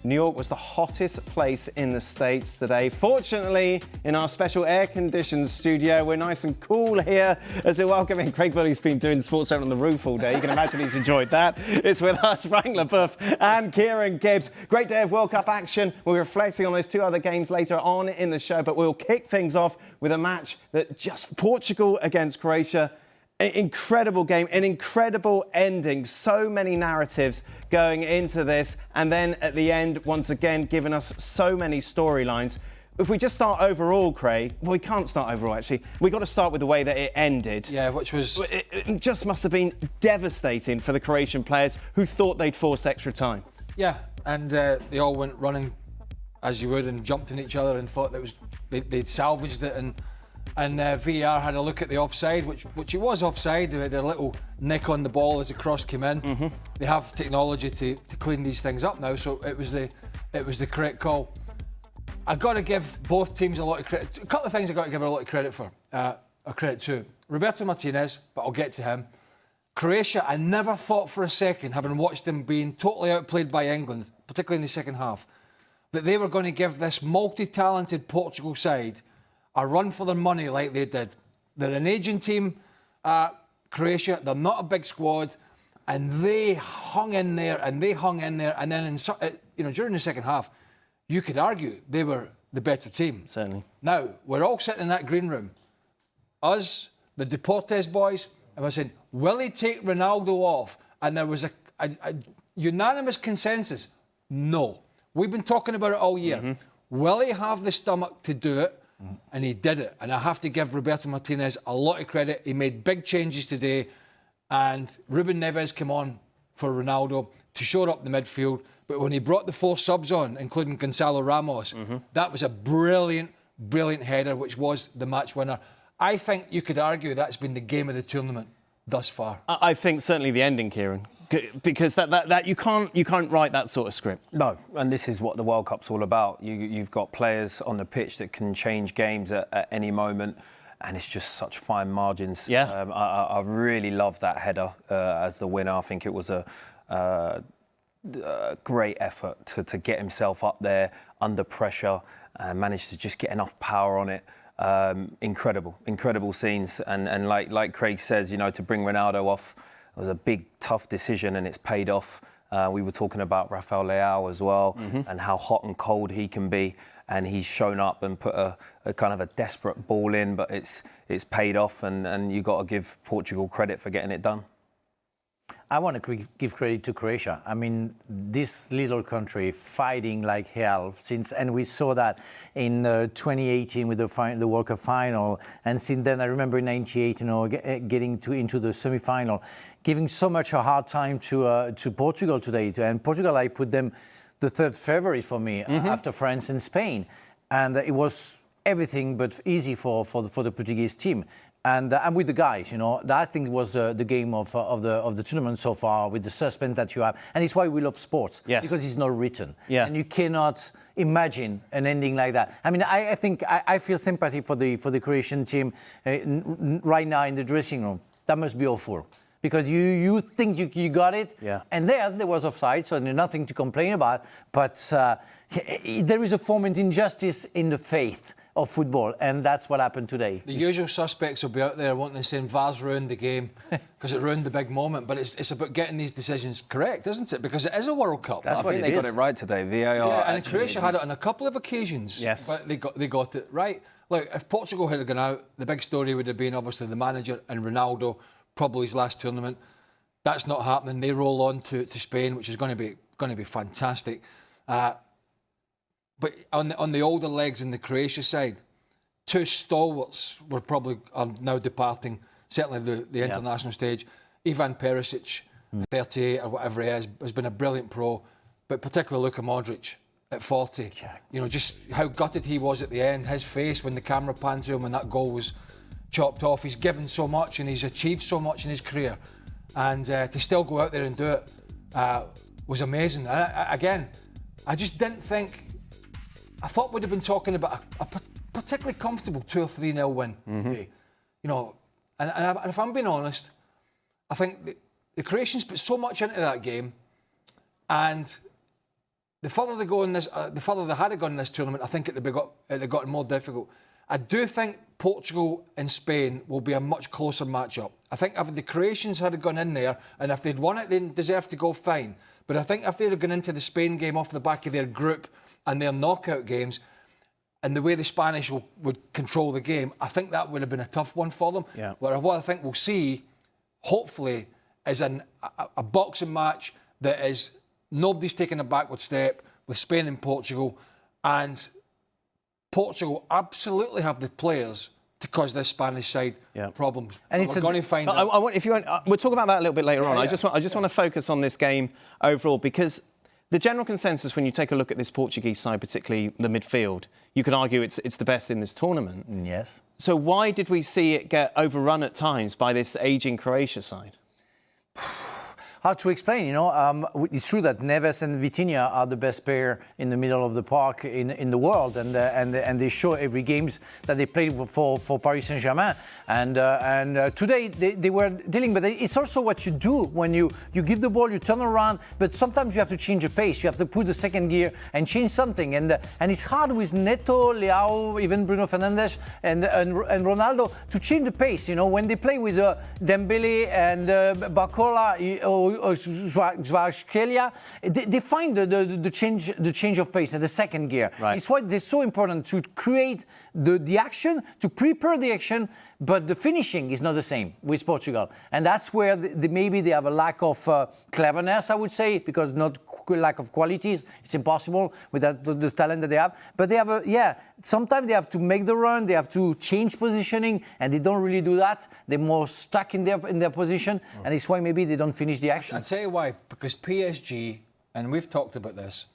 New York was the hottest place in the States today. Fortunately, in our special air-conditioned studio, we're nice and cool here as we welcome in Craig Burley's been doing Sports Zone on the roof all day. You can imagine he's enjoyed that. It's with us, Frank Leboeuf and Kieran Gibbs. Great day of World Cup action. We'll be reflecting on those two other games later on in the show, but we'll kick things off with a match that just Portugal against Croatia. An incredible game, an incredible ending. So many narratives going into this. And then at the end, once again, giving us so many storylines. If we just start overall, Craig, well, we can't start overall, actually. We've got to start with the way that it ended. Yeah, which was... It just must have been devastating for the Croatian players who thought they'd forced extra time. Yeah, and they all went running, as you would, and jumped in each other and thought that they'd salvaged it. And VAR had a look at the offside, which it was offside. They had a little nick on the ball as the cross came in. Mm-hmm. They have technology to clean these things up now, so it was the correct call. I've got to give both teams a lot of credit. A couple of things I've got to give a lot of credit for, or credit to. Roberto Martinez, but I'll get to him. Croatia, I never thought for a second, having watched them being totally outplayed by England, particularly in the second half, that they were going to give this multi-talented Portugal side a run for their money like they did. They're an aging team, Croatia. They're not a big squad, and they hung in there, and then during the second half, you could argue they were the better team. Certainly. Now we're all sitting in that green room, us, the Deportes boys, and we're saying, will he take Ronaldo off? And there was a unanimous consensus. No. We've been talking about it all year. Mm-hmm. Will he have the stomach to do it? And he did it. And I have to give Roberto Martinez a lot of credit. He made big changes today. And Ruben Neves came on for Ronaldo to shore up the midfield. But when he brought the four subs on, including Gonçalo Ramos, that was a brilliant, brilliant header, which was the match winner. I think you could argue that's been the game of the tournament thus far. I think certainly the ending, Kieran. Because that you can't write that sort of script. No, and this is what the World Cup's all about. You've got players on the pitch that can change games at any moment, and it's just such fine margins. Yeah. I really love that header as the winner. I think it was a great effort to get himself up there under pressure and managed to just get enough power on it. Incredible scenes, and like Craig says, to bring Ronaldo off. It was a big, tough decision, and it's paid off. We were talking about Rafael Leao as well, and how hot and cold he can be. And he's shown up and put a kind of a desperate ball in, but it's paid off, and you got to give Portugal credit for getting it done. I want to give credit to Croatia. I mean, this little country fighting like hell and we saw that in 2018 with the World Cup final, and since then I remember in '98, getting into the semi-final, giving so much a hard time to Portugal today. And Portugal, I put them the third favorite for me after France and Spain, and it was everything but easy for the Portuguese team. And I'm with the guys, that I think was the game of the tournament so far, with the suspense that you have. And it's why we love sports. Yes. Because it's not written. Yeah. And you cannot imagine an ending like that. I mean, I think I feel sympathy for the Croatian team right now in the dressing room. That must be awful. Because you think you got it, yeah. And there was offside, so nothing to complain about. But there is a form of injustice in the faith of football, and that's what happened today. The usual suspects will be out there wanting to say VAR's ruined the game because it ruined the big moment, but it's about getting these decisions correct, isn't it? Because it is a World Cup. I think they got it right today, VAR. Yeah, and Croatia had it on a couple of occasions. Yes. But they got it right. Look, if Portugal had gone out, the big story would have been obviously the manager and Ronaldo, probably his last tournament. That's not happening. They roll on to Spain, which is going to be fantastic. But on the older legs in the Croatia side, two stalwarts are now departing, certainly the international stage. Ivan Perisic, 38 or whatever he is, has been a brilliant pro, but particularly Luka Modric at 40. Just how gutted he was at the end, his face when the camera panned to him when that goal was chopped off. He's given so much and he's achieved so much in his career. And to still go out there and do it was amazing. And I just didn't think... I thought we'd have been talking about a particularly comfortable 2 or 3-0 win today. And if I'm being honest, I think the Croatians put so much into that game, and the further they go in this, the further they had gone in this tournament, I think it'd have gotten more difficult. I do think Portugal and Spain will be a much closer matchup. I think if the Croatians had gone in there, and if they'd won it, they deserve to go fine. But I think if they'd have gone into the Spain game off the back of their group and their knockout games, and the way the Spanish would control the game, I think that would have been a tough one for them. Yeah. But what I think we'll see, hopefully, is a boxing match that is nobody's taking a backward step with Spain and Portugal, and Portugal absolutely have the players to cause this Spanish side problems. And we're going to find out. I want, if you want, we'll talk about that a little bit later on. Yeah. I just want to focus on this game overall, because the general consensus when you take a look at this Portuguese side, particularly the midfield, you could argue it's the best in this tournament. Yes. So why did we see it get overrun at times by this ageing Croatia side? Hard to explain, it's true that Neves and Vitinha are the best pair in the middle of the park in the world, and they show every games that they played for Paris Saint-Germain, and today they were dealing, but it's also what you do when you give the ball, you turn around, but sometimes you have to change the pace, you have to put the second gear and change something, and it's hard with Neto, Leao, even Bruno Fernandes and Ronaldo to change the pace, when they play with Dembele and Barcola or Kvaratskhelia, they find the change of pace at the second gear. Right. It's why it's so important to create the action, to prepare the action, but the finishing is not the same with Portugal. And that's where maybe they have a lack of cleverness, I would say, because not lack of qualities. It's impossible with the talent that they have. But they have sometimes they have to make the run, they have to change positioning, and they don't really do that. They're more stuck in their position, and it's why maybe they don't finish the action. I'll tell you why, because PSG, and we've talked about this,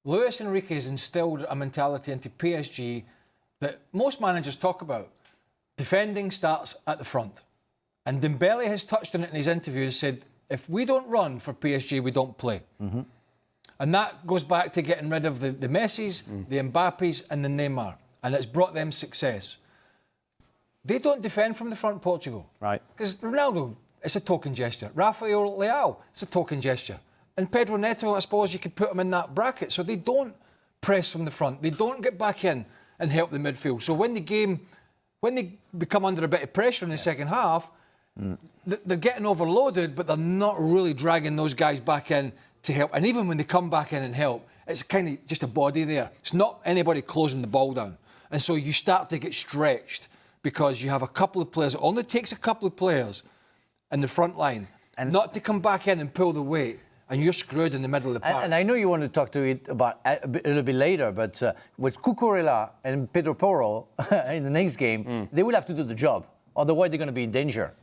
Luis Enrique has instilled a mentality into PSG that most managers talk about. Defending starts at the front. And Dembele has touched on it in his interviews, said, if we don't run for PSG, we don't play. Mm-hmm. And that goes back to getting rid of the Messis, the Mbappes and the Neymar. And it's brought them success. They don't defend from the front, Portugal. Right. Because Ronaldo, it's a token gesture. Rafael Leao, it's a token gesture. And Pedro Neto, I suppose you could put him in that bracket. So they don't press from the front. They don't get back in and help the midfield. So when they become under a bit of pressure in the second half, they're getting overloaded, but they're not really dragging those guys back in to help. And even when they come back in and help, it's kind of just a body there. It's not anybody closing the ball down. And so you start to get stretched because you have a couple of players. It only takes a couple of players in the front line and not to come back in and pull the weight. And you're screwed in the middle of the park. And I know you want to talk to it about a little bit later, but with Cucurella and Pedro Porro in the next game, they will have to do the job. Otherwise, they're going to be in danger.